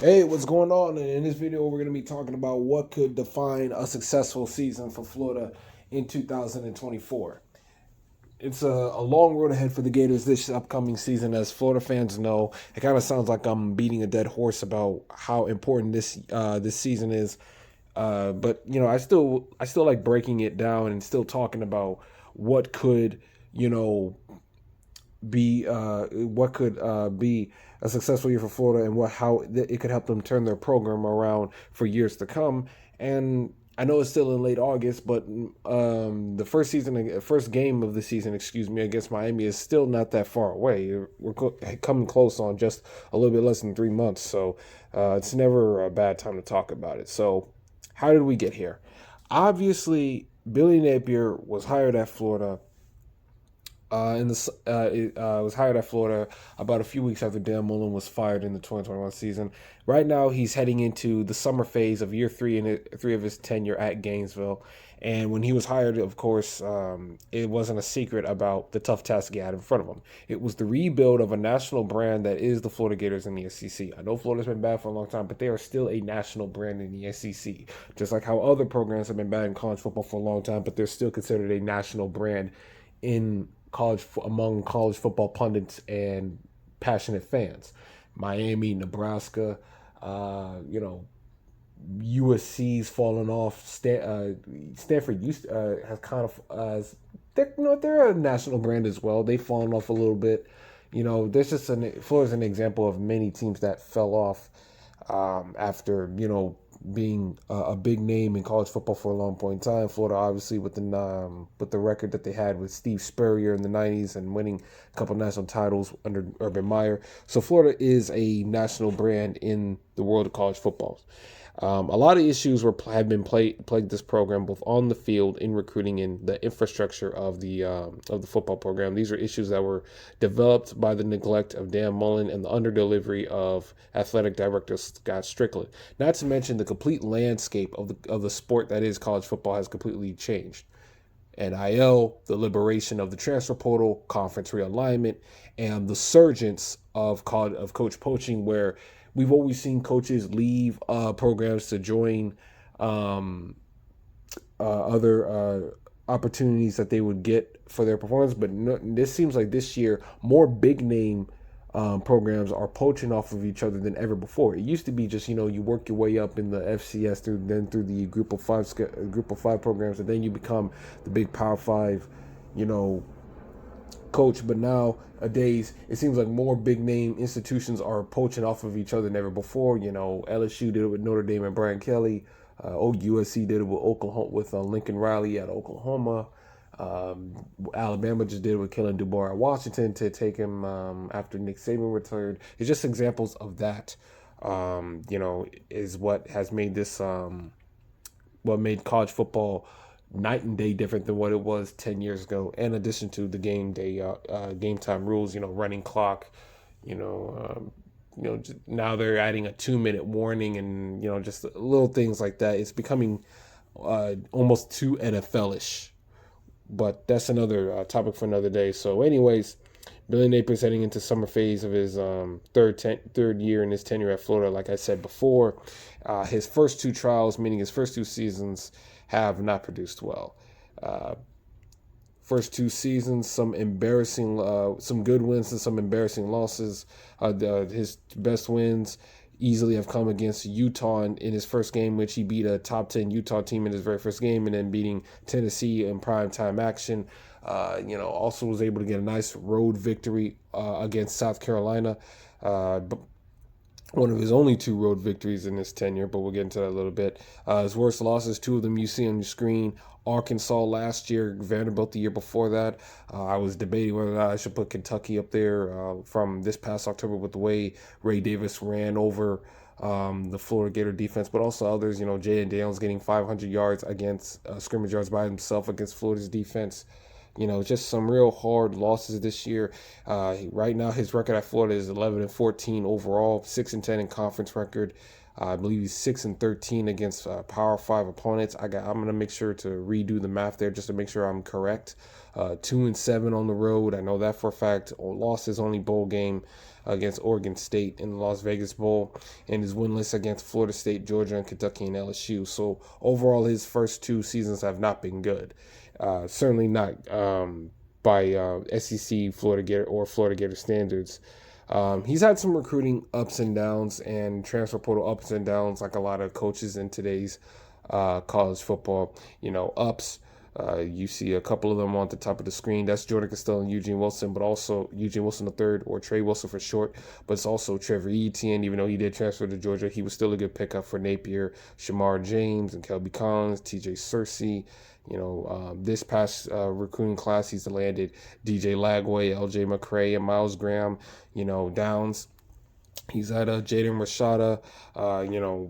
Hey, what's going on? And in this video, we're going to be talking about what could define a successful season for Florida in 2024. It's a long road ahead for the Gators this upcoming season. As Florida fans know, it kind of sounds like I'm beating a dead horse about how important this season is. But I still like breaking it down and still talking about what could you know be a successful year for Florida and how it could help them turn their program around for years to come. And I know it's still in late August, but first game of the season, excuse me, against Miami is still not that far away. We're coming close on just a little bit less than 3 months, so it's never a bad time to talk about it. So, how did we get here? Obviously, Billy Napier was hired at Florida was hired at Florida about a few weeks after Dan Mullen was fired in the 2021 season. Right now, he's heading into the summer phase of year three of his tenure at Gainesville. And when he was hired, of course, it wasn't a secret about the tough task he had in front of him. It was the rebuild of a national brand that is the Florida Gators in the SEC. I know Florida's been bad for a long time, but they are still a national brand in the SEC. Just like how other programs have been bad in college football for a long time, but they're still considered a national brand in among college football pundits and passionate fans. Miami, Nebraska, USC's fallen off. Stanford has kind of they're a national brand as well. They've fallen off a little bit. There's just Florida's an example of many teams that fell off after being a big name in college football for a long point in time. Florida, obviously, with the record that they had with Steve Spurrier in the '90s and winning a couple national titles under Urban Meyer. So Florida is a national brand in the world of college football. A lot of issues have been plagued this program, both on the field, in recruiting, and the infrastructure of the football program. These are issues that were developed by the neglect of Dan Mullen and the underdelivery of athletic director Scott Strickland. Not to mention the complete landscape of the sport that is college football has completely changed. NIL, the liberation of the transfer portal, conference realignment, and the surgence of coach poaching, where we've always seen coaches leave programs to join other opportunities that they would get for their performance. But this seems like this year, more big name programs are poaching off of each other than ever before. It used to be just you work your way up in the FCS through the group of five programs, and then you become the big Power Five, coach. But nowadays, it seems like more big name institutions are poaching off of each other than ever before. LSU did it with Notre Dame and Brian Kelly. USC did it with Oklahoma with Lincoln Riley at Oklahoma. Alabama just did it with Kellen DeBoer at Washington to take him after Nick Saban retired. It's just examples of that. Is what has made this what made college football night and day different than what it was 10 years ago. In addition to the game time rules, running clock, now they're adding a 2-minute warning and, just little things like that. It's becoming almost too NFL-ish. But that's another topic for another day. So anyways, Billy Napier's heading into summer phase of his third year in his tenure at Florida. Like I said before, his first two trials, meaning his first two seasons, have not produced well. First two seasons, some good wins and some embarrassing losses. His best wins easily have come against Utah in his first game, which he beat a top 10 Utah team in his very first game, and then beating Tennessee in primetime action. Also was able to get a nice road victory against South Carolina. One of his only two road victories in his tenure, but we'll get into that a little bit. His worst losses, two of them you see on your screen. Arkansas last year, Vanderbilt the year before that. I was debating whether or not I should put Kentucky up there from this past October with the way Ray Davis ran over the Florida Gator defense, but also others. Jaden Daniels getting 500 yards against scrimmage yards by himself against Florida's defense. Just some real hard losses this year. Right now, his record at Florida is 11-14 overall, 6-10 in conference record. I believe he's 6-13 against Power Five opponents. I'm gonna make sure to redo the math there just to make sure I'm correct. 2-7 on the road. I know that for a fact. Lost his only bowl game against Oregon State in the Las Vegas Bowl, and is winless against Florida State, Georgia, and Kentucky and LSU. So overall, his first two seasons have not been good. Certainly not by SEC Florida Gator or Florida Gator standards. He's had some recruiting ups and downs and transfer portal ups and downs, like a lot of coaches in today's college football. Ups. You see a couple of them on the top of the screen. That's Jordan Castell and Eugene Wilson, but also Eugene Wilson III, or Trey Wilson for short. But it's also Trevor Etienne. Even though he did transfer to Georgia, he was still a good pickup for Napier, Shamar James, and Kelby Collins, TJ Searcy. This past recruiting class, he's landed DJ Lagway, LJ McCray, and Miles Graham, Downs. He's had Jaden Rashada,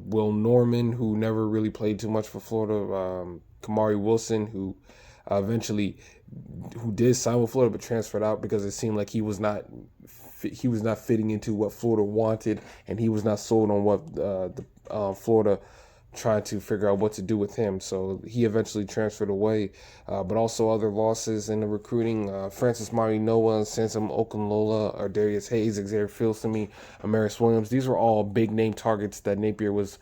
Will Norman, who never really played too much for Florida, Kamari Wilson, who who did sign with Florida but transferred out because it seemed like he was not fitting into what Florida wanted, and he was not sold on what Florida trying to figure out what to do with him. So he eventually transferred away. But also other losses in the recruiting. Francis Mari Noah, Sansom Okunlola, Ardarius Hayes, Xavier Filsamy, Amaris Williams. These were all big name targets that Napier was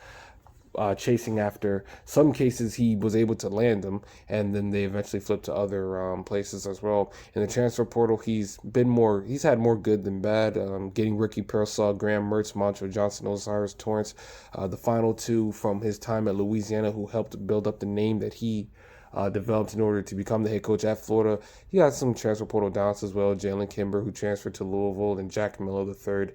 chasing after. Some cases he was able to land them, and then they eventually flipped to other places as well. In the transfer portal, he's had more good than bad. Getting Ricky Pearsall, Graham Mertz, Montrell Johnson, Osiris Torrance, the final two from his time at Louisiana, who helped build up the name that he developed in order to become the head coach at Florida. He got some transfer portal downs as well. Jalen Kimber, who transferred to Louisville, and Jack Miller III.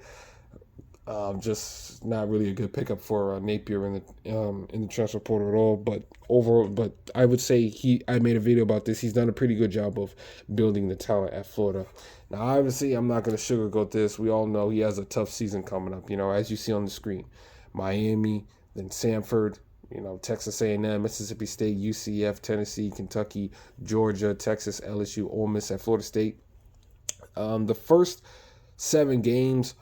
Just not really a good pickup for Napier in the transfer portal at all. But I would say I made a video about this. He's done a pretty good job of building the talent at Florida. Now, obviously, I'm not going to sugarcoat this. We all know he has a tough season coming up. As you see on the screen, Miami, then Samford, Texas A&M, Mississippi State, UCF, Tennessee, Kentucky, Georgia, Texas, LSU, Ole Miss, at Florida State. The first 7 games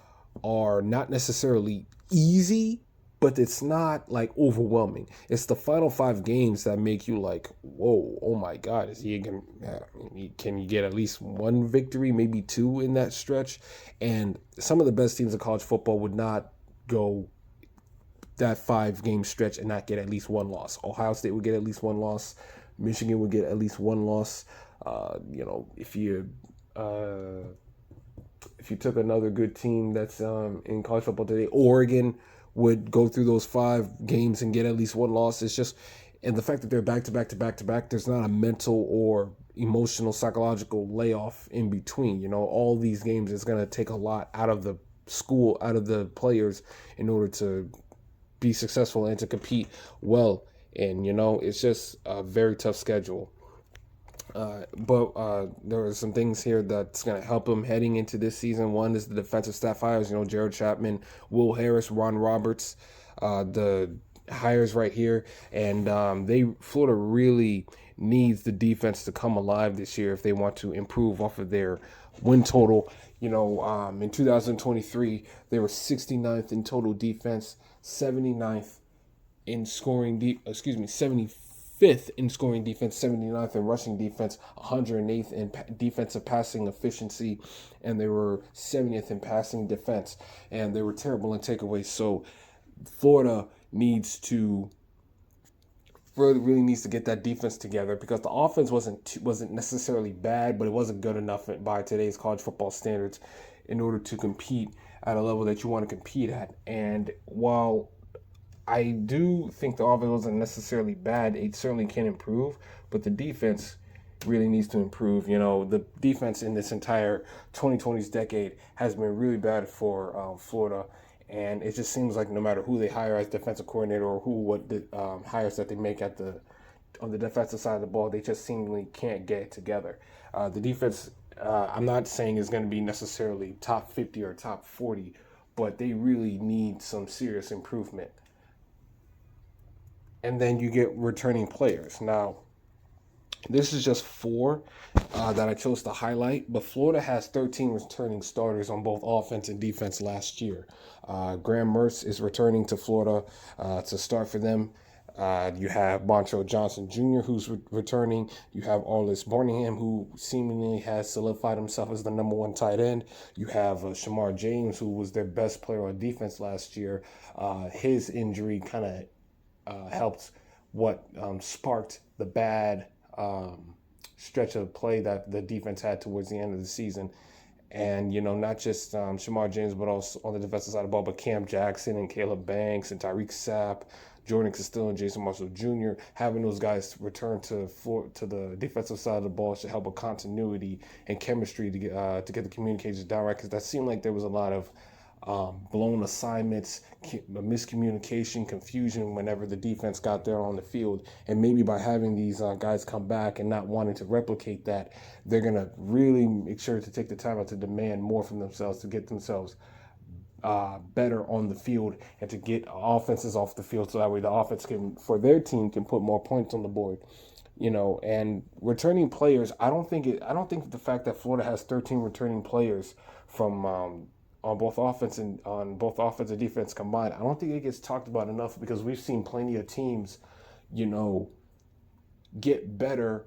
are not necessarily easy, but it's not like overwhelming. It's the final 5 games that make you like, whoa, oh my God, can you get at least 1 victory, maybe 2 in that stretch? And some of the best teams in college football would not go that 5-game stretch and not get at least 1 loss. Ohio State would get at least 1 loss. Michigan would get at least 1 loss. If you took another good team that's in college football today, Oregon would go through those 5 games and get at least 1 loss. It's just, and the fact that they're back to back to back to back, there's not a mental or emotional, psychological layoff in between. All these games is going to take a lot out of the school, out of the players, in order to be successful and to compete well. And, it's just a very tough schedule. But there are some things here that's going to help him heading into this season. One is the defensive staff hires, Jared Chapman, Will Harris, Ron Roberts, the hires right here. And Florida really needs the defense to come alive this year if they want to improve off of their win total. In 2023, they were 69th in total defense, 79th in scoring, 75th in scoring defense, 79th in rushing defense, 108th in defensive passing efficiency, and they were 70th in passing defense, and they were terrible in takeaways. So Florida really needs to get that defense together, because the offense wasn't necessarily bad, but it wasn't good enough by today's college football standards in order to compete at a level that you want to compete at. And while I do think the offense wasn't necessarily bad, it certainly can improve, but the defense really needs to improve. The defense in this entire 2020s decade has been really bad for Florida, and it just seems like no matter who they hire as defensive coordinator or what the hires that they make on the defensive side of the ball, they just seemingly can't get it together. The defense, I'm not saying is going to be necessarily top 50 or top 40, but they really need some serious improvement. And then you get returning players. Now, This is just four that I chose to highlight, but Florida has 13 returning starters on both offense and defense last year. Graham Mertz is returning to Florida to start for them. You have Montrell Johnson Jr., who's returning. You have Arliss Barningham, who seemingly has solidified himself as the number one tight end. You have Shamar James, who was their best player on defense last year. His injury kind of helped what sparked the bad stretch of play that the defense had towards the end of the season. And, not just Shamar James, but also on the defensive side of the ball, but Cam Jackson and Caleb Banks and Tyreek Sapp, Jordan Castillo and Jason Marshall Jr., having those guys return to the defensive side of the ball should help with continuity and chemistry to get the communications down right, because that seemed like there was a lot of blown assignments, miscommunication, confusion whenever the defense got there on the field. And maybe by having these guys come back and not wanting to replicate that, they're going to really make sure to take the time out to demand more from themselves to get themselves better on the field and to get offenses off the field, so that way the offense for their team can put more points on the board. And returning players, I don't think the fact that Florida has 13 returning players from on both offense and defense combined, I don't think it gets talked about enough, because we've seen plenty of teams, get better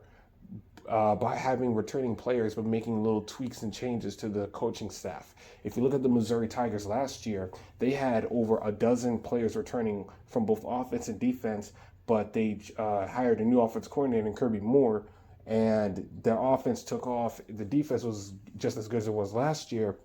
by having returning players, but making little tweaks and changes to the coaching staff. If you look at the Missouri Tigers last year, they had over a dozen players returning from both offense and defense, but they hired a new offense coordinator in Kirby Moore, and their offense took off. The defense was just as good as it was last year,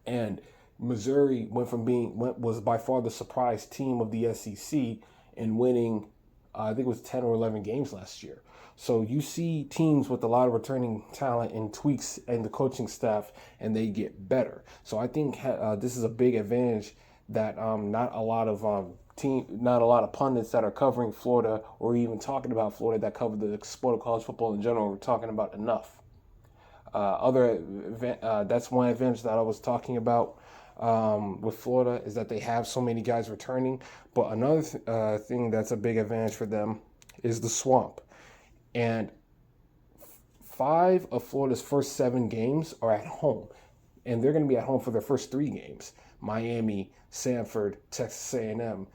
and Missouri was by far the surprise team of the SEC in winning, I think it was 10 or 11 games last year. So you see teams with a lot of returning talent and tweaks in the coaching staff, and they get better. So I think this is a big advantage that not a lot of pundits that are covering Florida or even talking about Florida that cover the sport of college football in general are talking about enough. That's one advantage that I was talking about with Florida, is that they have so many guys returning. But another thing that's a big advantage for them is the swamp. And 5 of Florida's first 7 games are at home, and they're going to be at home for their first 3 games: Miami, Samford, Texas A&M.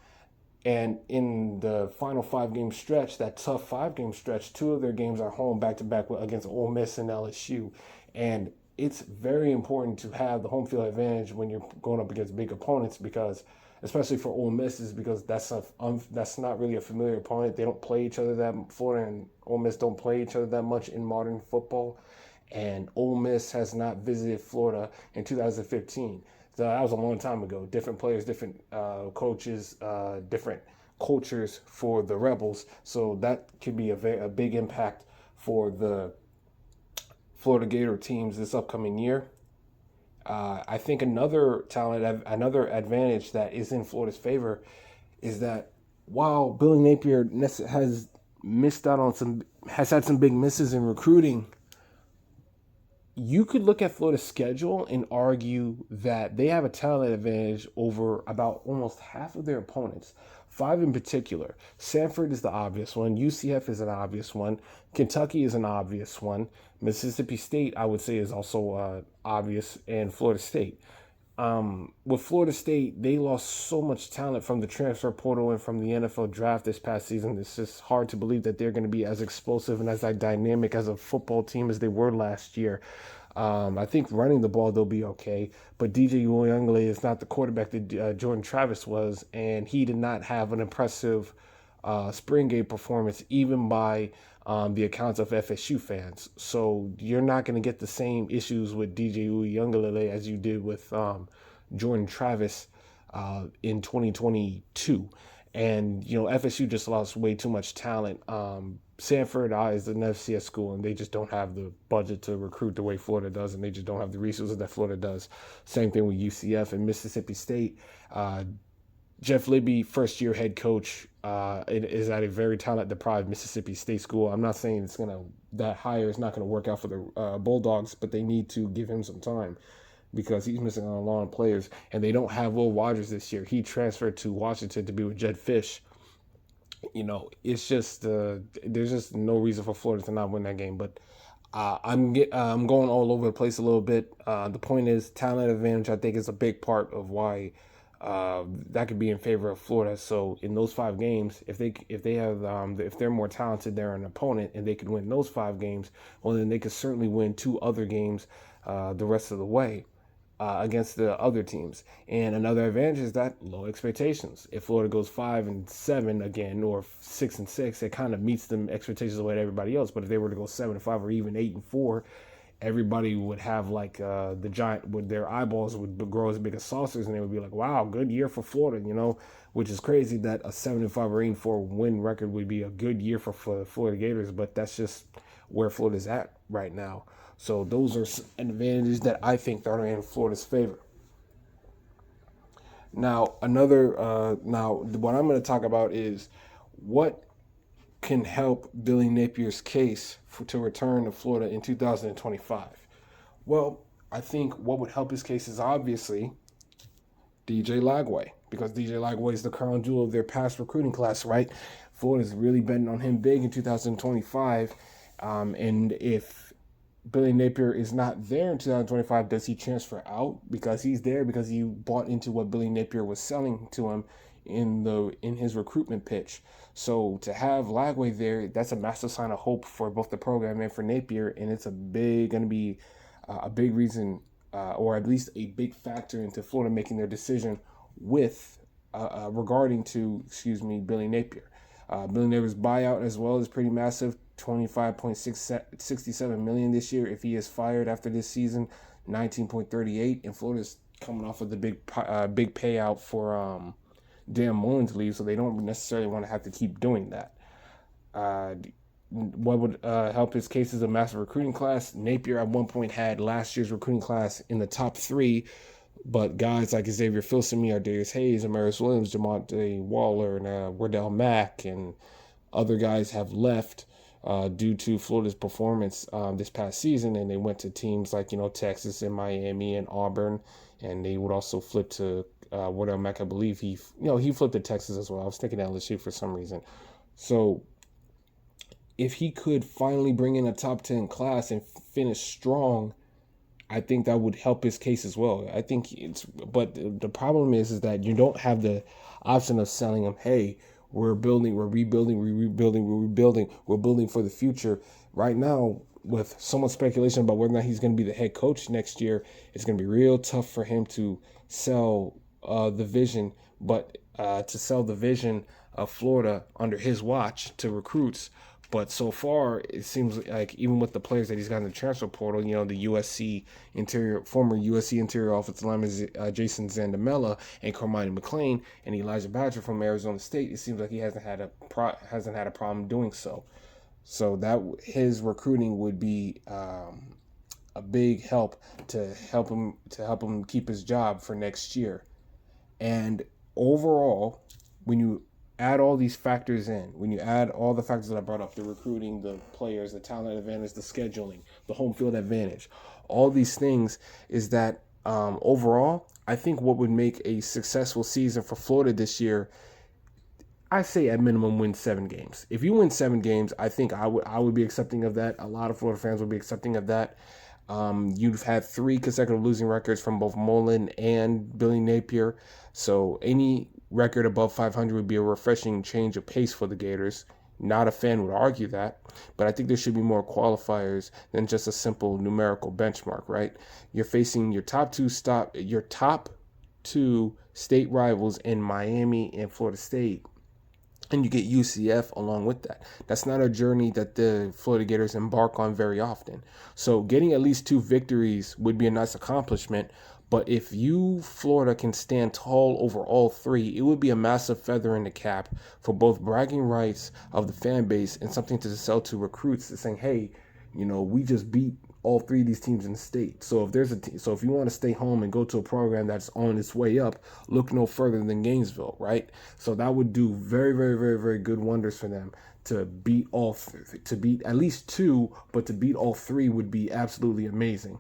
And in the final 5-game stretch, that tough 5-game stretch, 2 of their games are home back-to-back against Ole Miss and LSU. And it's very important to have the home field advantage when you're going up against big opponents, because, especially for Ole Miss, because that's not really a familiar opponent. They don't play each other Florida and Ole Miss don't play each other that much in modern football. And Ole Miss has not visited Florida in 2015. So that was a long time ago. Different players, different coaches, different cultures for the Rebels. So that could be a big impact for the Florida Gator teams this upcoming year. I think another advantage that is in Florida's favor is that while Billy Napier has had some big misses in recruiting, you could look at Florida's schedule and argue that they have a talent advantage over about almost half of their opponents. 5 in particular. Samford is the obvious one. UCF is an obvious one. Kentucky is an obvious one. Mississippi State, I would say, is also obvious, and Florida State. With Florida State, they lost so much talent from the transfer portal and from the NFL draft this past season. It's just hard to believe that they're going to be as explosive and as dynamic as a football team as they were last year. I think running the ball, they'll be okay. But DJ Uyunglele is not the quarterback that Jordan Travis was, and he did not have an impressive spring game performance, even by the accounts of FSU fans. So you're not going to get the same issues with DJ Uyunglele as you did with Jordan Travis in 2022. And, FSU just lost way too much talent. Samford is an FCS school, and they just don't have the budget to recruit the way Florida does, and they just don't have the resources that Florida does. Same thing with UCF and Mississippi State. Jeff Libby, first-year head coach, is at a very talent-deprived Mississippi State school. I'm not saying that hire is not going to work out for the Bulldogs, but they need to give him some time, because he's missing on a lot of players, and they don't have Will Rogers this year. He transferred to Washington to be with Jed Fish. It's just there's just no reason for Florida to not win that game. But I'm going all over the place a little bit. The point is, talent advantage, I think, is a big part of why that could be in favor of Florida. So in those 5 games, if they have if they're more talented than an opponent and they could win those 5 games, well then they could certainly win 2 other games the rest of the way against the other teams. And another advantage is that low expectations. If Florida goes 5-7 again, or 6-6, it kind of meets the expectations of what everybody else. But if they were to go 7-5 or even 8-4, everybody would have like the giant, with their eyeballs would grow as big as saucers, and they would be like, "Wow, good year for Florida," which is crazy that a 7-5 or 8-4 win record would be a good year for the Florida Gators. But that's just where Florida's at right now. So those are advantages that I think that are in Florida's favor. Now, what I'm going to talk about is what can help Billy Napier's case to return to Florida in 2025. Well, I think what would help his case is obviously DJ Lagway, because DJ Lagway is the crown jewel of their past recruiting class, right? Florida's really betting on him big in 2025, and if Billy Napier is not there in 2025, does he transfer out? Because he's there because he bought into what Billy Napier was selling to him in his recruitment pitch. So to have Lagway there, that's a massive sign of hope for both the program and for Napier, and it's going to be a big reason, or at least a big factor into Florida making their decision with regarding to Billy Napier. Billy Napier's buyout as well is pretty massive. $25.67 million this year. If he is fired after this season, 19.38, and Florida's coming off of the big payout for Dan Mullen's leave, so they don't necessarily want to have to keep doing that. What would help his case is a massive recruiting class. Napier at one point had last year's recruiting class in the top 3, but guys like Xavier Filsaime, Ardarius Hayes, Amaris Williams, Jamonte Waller, and Wardell Mack, and other guys have left due to Florida's performance this past season, and they went to teams like Texas and Miami and Auburn, and they would also flip to Wardell Mack. I believe he flipped to Texas as well. I was thinking LSU for some reason. So if he could finally bring in a top 10 class and finish strong, I think that would help his case as well. I think but the problem is that you don't have the option of selling him, hey, we're building, we're rebuilding, we're building for the future. Right now, with so much speculation about whether or not he's going to be the head coach next year, it's going to be real tough for him to sell the vision, of Florida under his watch to recruits. But so far, it seems like even with the players that he's got in the transfer portal, the former USC interior offensive lineman Jason Zandamela and Carmine McLean and Elijah Badger from Arizona State, it seems like he hasn't had a problem doing so. So that his recruiting would be a big help to help him keep his job for next year. And overall, when you add all these factors in, when you add all the factors that I brought up, the recruiting, the players, the talent advantage, the scheduling, the home field advantage, all these things, is that overall, I think what would make a successful season for Florida this year, I say at minimum win 7 games. If you win 7 games, I think I would be accepting of that. A lot of Florida fans would be accepting of that. You've had 3 consecutive losing records from both Mullen and Billy Napier. So any record above 500 would be a refreshing change of pace for the Gators. Not a fan would argue that, but I think there should be more qualifiers than just a simple numerical benchmark, right? You're facing your top 2 state rivals in Miami and Florida State, and you get UCF along with that. That's not a journey that the Florida Gators embark on very often. So getting at least 2 victories would be a nice accomplishment. But if Florida, can stand tall over all 3, it would be a massive feather in the cap for both bragging rights of the fan base and something to sell to recruits, saying, hey, we just beat all 3 of these teams in the state. So if you want to stay home and go to a program that's on its way up, look no further than Gainesville, right? So that would do very, very, very, very good wonders for them to beat at least 2, but to beat all 3 would be absolutely amazing.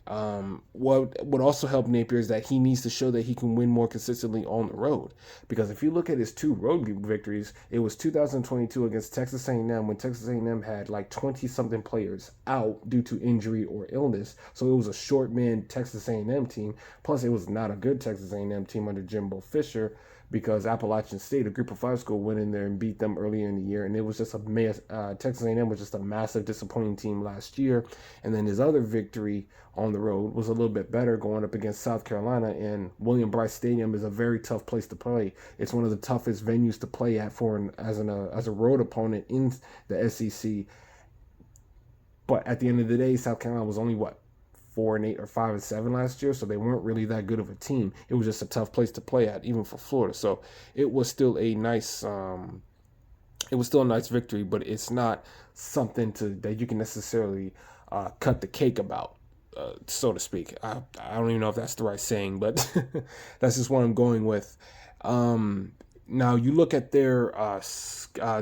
What would also help Napier is that he needs to show that he can win more consistently on the road. Because if you look at his two road victories, it was 2022 against Texas A&M when Texas A&M had like 20 something players out due to injury or illness. So it was a short man Texas A&M team. Plus, it was not a good Texas A&M team under Jimbo Fisher, because Appalachian State, a Group of Five school, went in there and beat them earlier in the year, and it was just Texas A&M was just a massive disappointing team last year. And then his other victory on the road was a little bit better, going up against South Carolina, and William Bryce Stadium is a very tough place to play. It's one of the toughest venues to play at as a road opponent in the SEC. But at the end of the day, South Carolina was only 4-8 or 5-7 last year, so they weren't really that good of a team. It was just a tough place to play at, even for Florida. So it was still a nice, victory, but it's not something that you can necessarily cut the cake about, so to speak. I don't even know if that's the right saying, but that's just what I'm going with. Now you look at their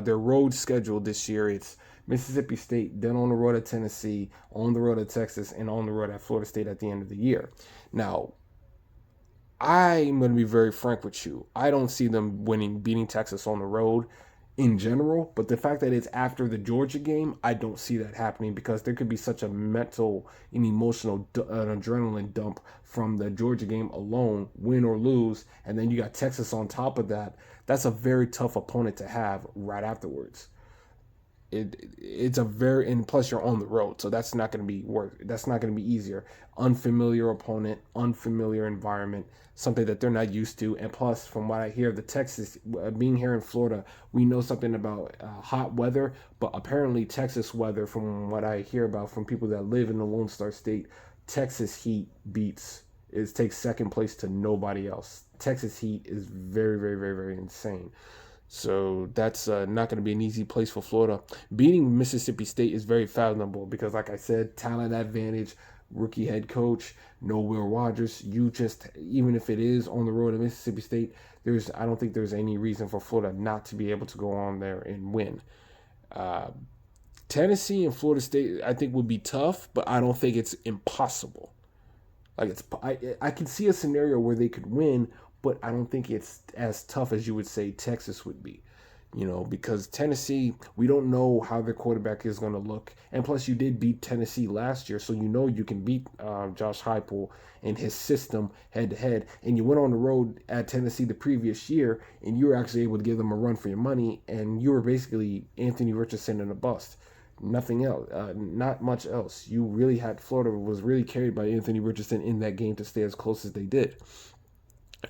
road schedule this year. It's Mississippi State, then on the road at Tennessee, on the road at Texas, and on the road at Florida State at the end of the year. Now, I'm going to be very frank with you. I don't see them beating Texas on the road in general, but the fact that it's after the Georgia game, I don't see that happening, because there could be such a mental and emotional adrenaline dump from the Georgia game alone, win or lose, and then you got Texas on top of that. That's a very tough opponent to have right afterwards. It's a very, and plus you're on the road, so that's not going to be easier. Unfamiliar opponent, unfamiliar environment, something that they're not used to. And plus, from what I hear, the Texas, being here in Florida, we know something about hot weather, but apparently Texas weather, from what I hear about from people that live in the Lone Star State, Texas heat takes second place to nobody else. Texas heat is very, very, very, very insane. So that's not going to be an easy place for Florida. Beating Mississippi State is very fathomable, because, like I said, talent advantage, rookie head coach, no Will Rogers. Even if it is on the road at Mississippi State, I don't think there's any reason for Florida not to be able to go on there and win. Tennessee and Florida State, I think, would be tough, but I don't think it's impossible. I can see a scenario where they could win, but I don't think it's as tough as you would say Texas would be. Because Tennessee, we don't know how their quarterback is going to look. And plus, you did beat Tennessee last year, so you can beat Josh Heupel and his system head-to-head. And you went on the road at Tennessee the previous year, and you were actually able to give them a run for your money, and you were basically Anthony Richardson in a bust. Nothing else, not much else. Florida was really carried by Anthony Richardson in that game to stay as close as they did.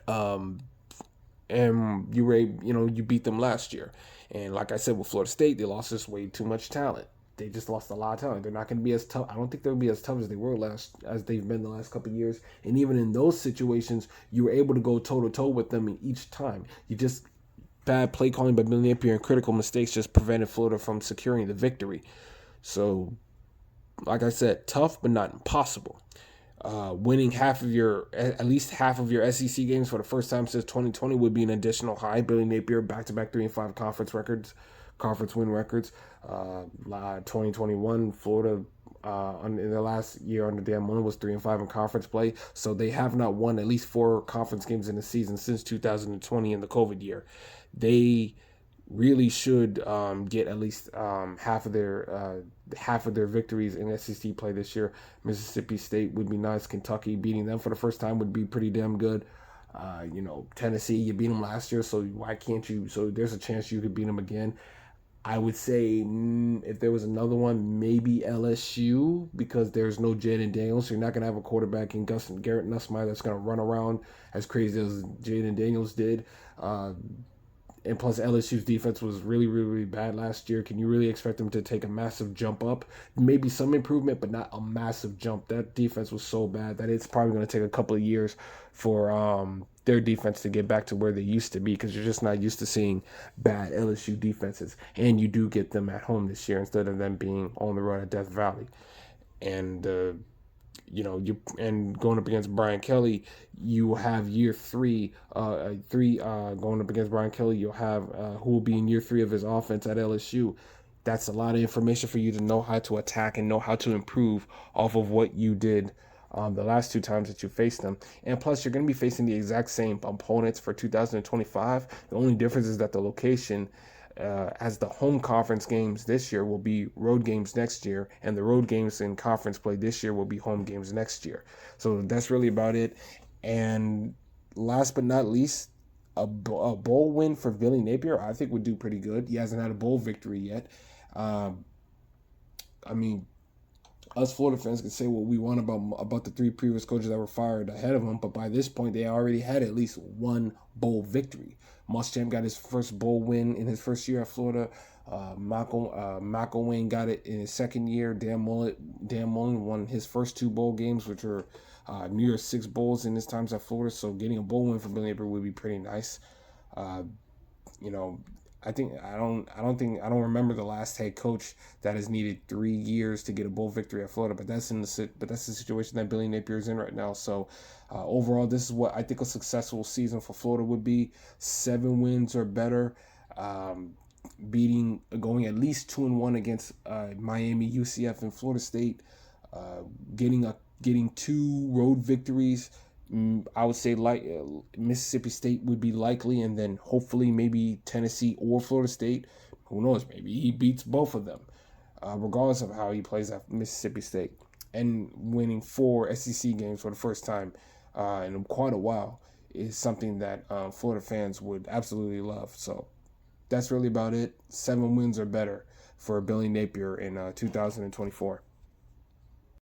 And you beat them last year. And like I said, with Florida State, they lost just way too much talent. They just lost a lot of talent. They're not going to be as tough. I don't think they'll be as tough as they've been the last couple of years. And even in those situations, you were able to go toe to toe with them in each time. Bad play calling by Bill Napier and critical mistakes just prevented Florida from securing the victory. So, like I said, tough but not impossible. Winning at least half of your SEC games for the first time since 2020 would be an additional high. Billy Napier back-to-back 3-5 conference win records. 2021 Florida in the last year under Dan Mullen was 3-5 in conference play. So they have not won at least 4 conference games in the season since 2020 in the COVID year. They really should get at least half of their victories in SEC play this year. Mississippi State would be nice. Kentucky, beating them for the first time would be pretty damn good. Tennessee, you beat them last year, so why can't you? So there's a chance you could beat them again. I would say if there was another one, maybe LSU, because there's no Jaden Daniels. So you're not going to have a quarterback in Garrett Nussmeier that's going to run around as crazy as Jaden Daniels did. And plus, LSU's defense was really, really, really bad last year. Can you really expect them to take a massive jump up? Maybe some improvement, but not a massive jump. That defense was so bad that it's probably going to take a couple of years for their defense to get back to where they used to be, because you're just not used to seeing bad LSU defenses. And you do get them at home this year instead of them being on the road at Death Valley. And and going up against Brian Kelly, you have year three going up against Brian Kelly. You'll have who will be in year 3 of his offense at LSU. That's a lot of information for you to know how to attack and know how to improve off of what you did the last two times that you faced them. And plus, you're going to be facing the exact same opponents for 2025. The only difference is that the location, as the home conference games this year will be road games next year, and the road games in conference play this year will be home games next year. So that's really about it. And last but not least, a bowl win for Billy Napier, I think would do pretty good. He hasn't had a bowl victory yet. Um, I mean, us Florida fans can say what we want about the three previous coaches that were fired ahead of him, but by this point, they already had at least one bowl victory. Muschamp got his first bowl win in his first year at Florida. McElwain got it in his second year. Dan Mullen won his first two bowl games, which were New Year's Six bowls in his times at Florida. So getting a bowl win for Billy Napier would be pretty nice. Uh, you know, I don't remember the last head coach that has needed 3 years to get a bowl victory at Florida, but that's the situation that Billy Napier is in right now. So overall, this is what I think a successful season for Florida would be: 7 wins or better, going at least 2-1 against Miami, UCF, and Florida State, getting 2 road victories. I would say Mississippi State would be likely, and then hopefully maybe Tennessee or Florida State. Who knows? Maybe he beats both of them, regardless of how he plays at Mississippi State. And winning 4 SEC games for the first time in quite a while is something that Florida fans would absolutely love. So that's really about it. 7 wins or better for Billy Napier in 2024.